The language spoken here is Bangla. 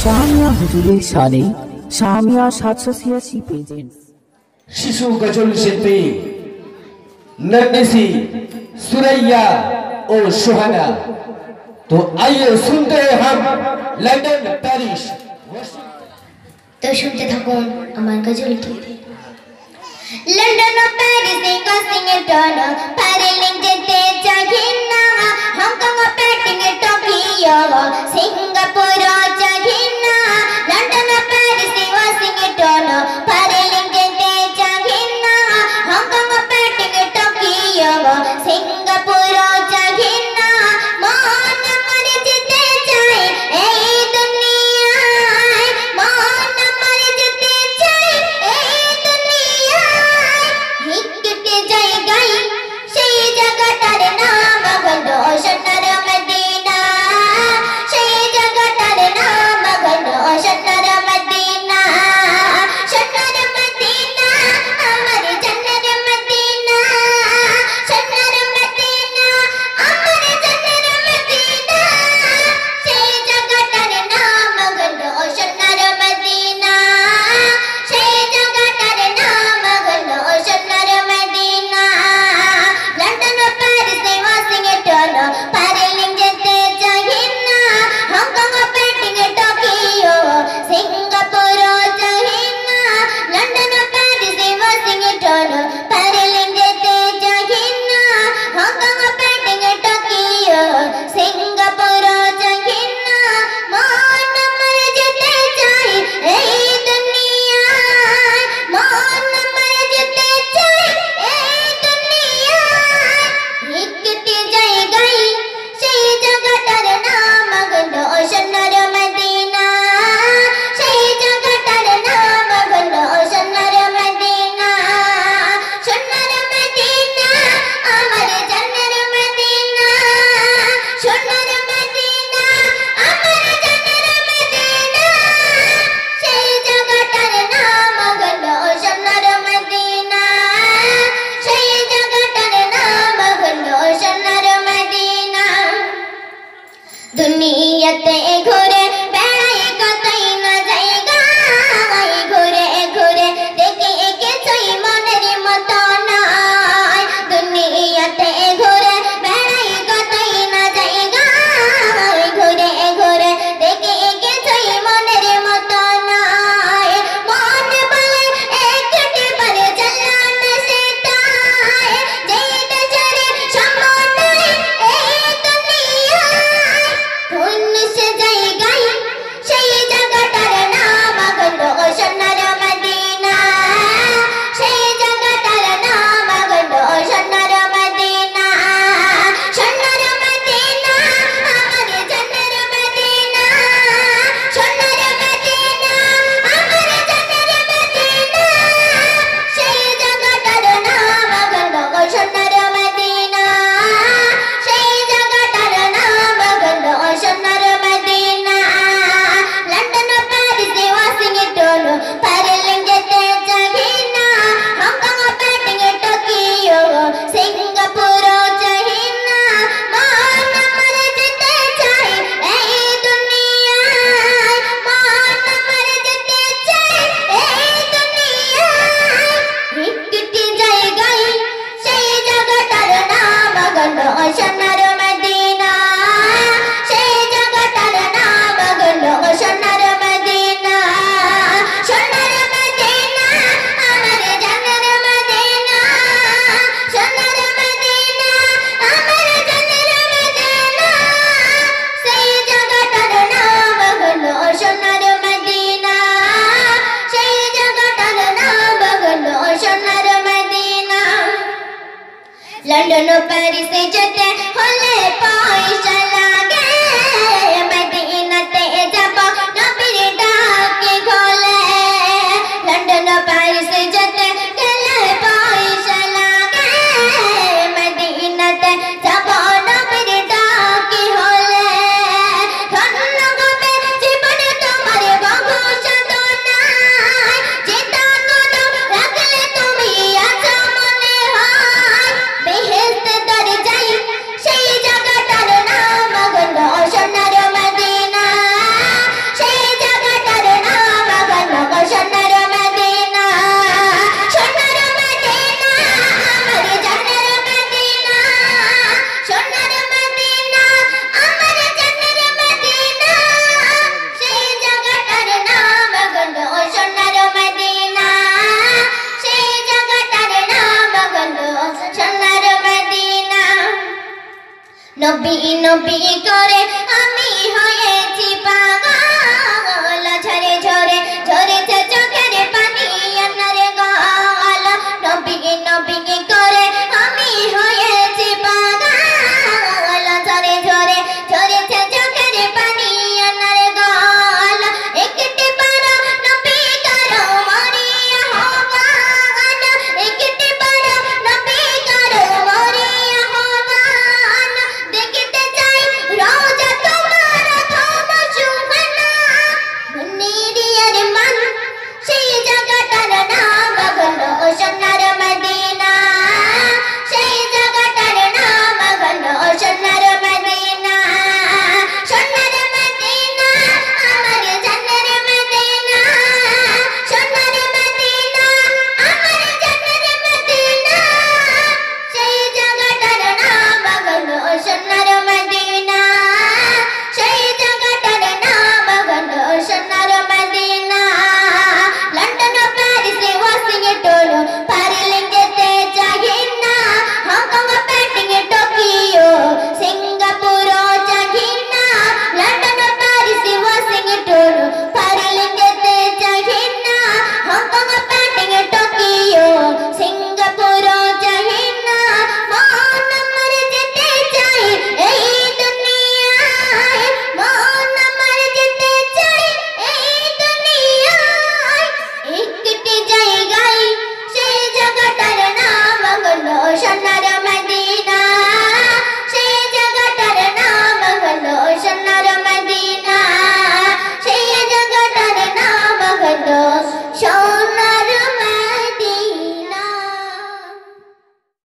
শামিয়া হুজুরের শানে শামিয়া 786 প্রেজেন্টস शिशु गजल शिल्पी नरगिसी सुरैया और सुहाना। तो आइए सुनते हैं हम लंदन पेरिस। तो सुनते থাকুন আমার গজলটি। লন্ডন ও প্যারিসে ওয়াশিংটন পারিলিং যেতে চাই না, হংকং ও পেকিং টোকিও সিঙ্গাপুর চাই না, লন্ডন ও প্যারিসে ওয়াশিংটন পারিলিং যেতে চাই না, হংকং ও পেকিং টোকিও সিঙ্গাপুর চাই না, মন আমার যেতে চাই এই দুনিয়ায়, মন আমার যেতে চাই এই দুনিয়ায়, একটি জায়গায় সেই জায়গাটার নাম হলো সোনার মদিনা, সেই জায়গাটার নাম হলো সোনার মদিনা, সোনার মদিনা আমার জান্নার মদিনা, সোনার মদিনা আমার জান্নার মদিনা, সেই জায়গাটার নাম হলো সোনার মদিনা, সেই জায়গাটার নাম হলো সোনার মদিনা। লন্ডন ও প্যারিসে ওয়াশিংটন পারিলিং যেতে চাই না, হংকং ও পেকিং টোকিও সিঙ্গাপুর চাই না, লন্ডন ও প্যারিসে ওয়াশিংটন পারিলিং যেতে চাই না, হংকং ও পেকিং টোকিও সিঙ্গাপুর চাই না, মন আমার যেতে চাই এই দুনিয়ায়, মন আমার যেতে চাই এই দুনিয়ায়, একটি জায়গায় সেই জায়গাটার নাম হলো সোনার মদিনা, সেই জায়গাটার নাম হলো সোনার মদিনা, সোনার মদিনা আমার জান্নার মদিনা, সোনার মদিনা আমার জান্নার মদিনা, সেই জায়গাটার নাম হলো সোনার মদিনা, সেই জায়গাটার নাম হলো সোনার মদিনা। দুনিয়াতে ঘুরে বেড়াই কতই না জায়গায়, ঘুরে ঘুরে দেখি কিছুই মনের মতো নয়, দুনিয়াতে ঘুরে বেড়াই কতই না জায়গায়, ঘুরে ঘুরে দেখি কিছুই মনের মতো নয়, মন বলে একটি বারে চালান সেটাই, যেটা চলে সম্মতায় এই দুনিয়ায়, কোন সে জায়গায় সেই জায়গাটার নাম হলো সোনার মদিনা, সেই জায়গাটার নাম হলো সোনার মদিনা, সোনার মদিনা আমার জান্নার মদিনা, সোনার মদিনা আমার জান্নার মদিনা, সেই জায়গাটার নাম হলো সোনার মদিনা, সেই জায়গাটার নাম হলো সোনার মদিনা। লন্ডন ও প্যারিসে ওয়াশিংটন পারিলিং যেতে চাই না, হংকং ও পেকিং টোকিও সিঙ্গাপুর চাই না, মন আমার যেতে চাই এই দুনিয়ায়, মন আমার যেতে চাই এই দুনিয়ায়, একটি জায়গায় সেই জায়গাটার নাম হলো সোনার মদিনা, সেই জায়গাটার নাম হলো সোনার মদিনা, সোনার মদিনা আমার জান্নার মদিনা, সোনার মদিনা আমার জান্নার মদিনা, সেই জায়গাটার নাম হলো সোনার মদিনা, সেই জায়গাটার নাম হলো সোনার মদিনা। লন্ডন ও প্যারিসে যেতে হলে পয়সা লাগে, মদিনাতে যাব নবীর ডাকে গলে, লন্ডন ও প্যারিসে যেতে গেলে পয়সা লাগে, মদিনাতে যাব নবীর ডাকে হলে, ধন্য হবে জীবন তোমার বহু সাধনায়, যেটা কদম রাখলে তুমি আছো মনে হয়, বেহেশত দরজায় সেই জায়গাটার নাম হলো নবী নবী করে আমি হয়েছি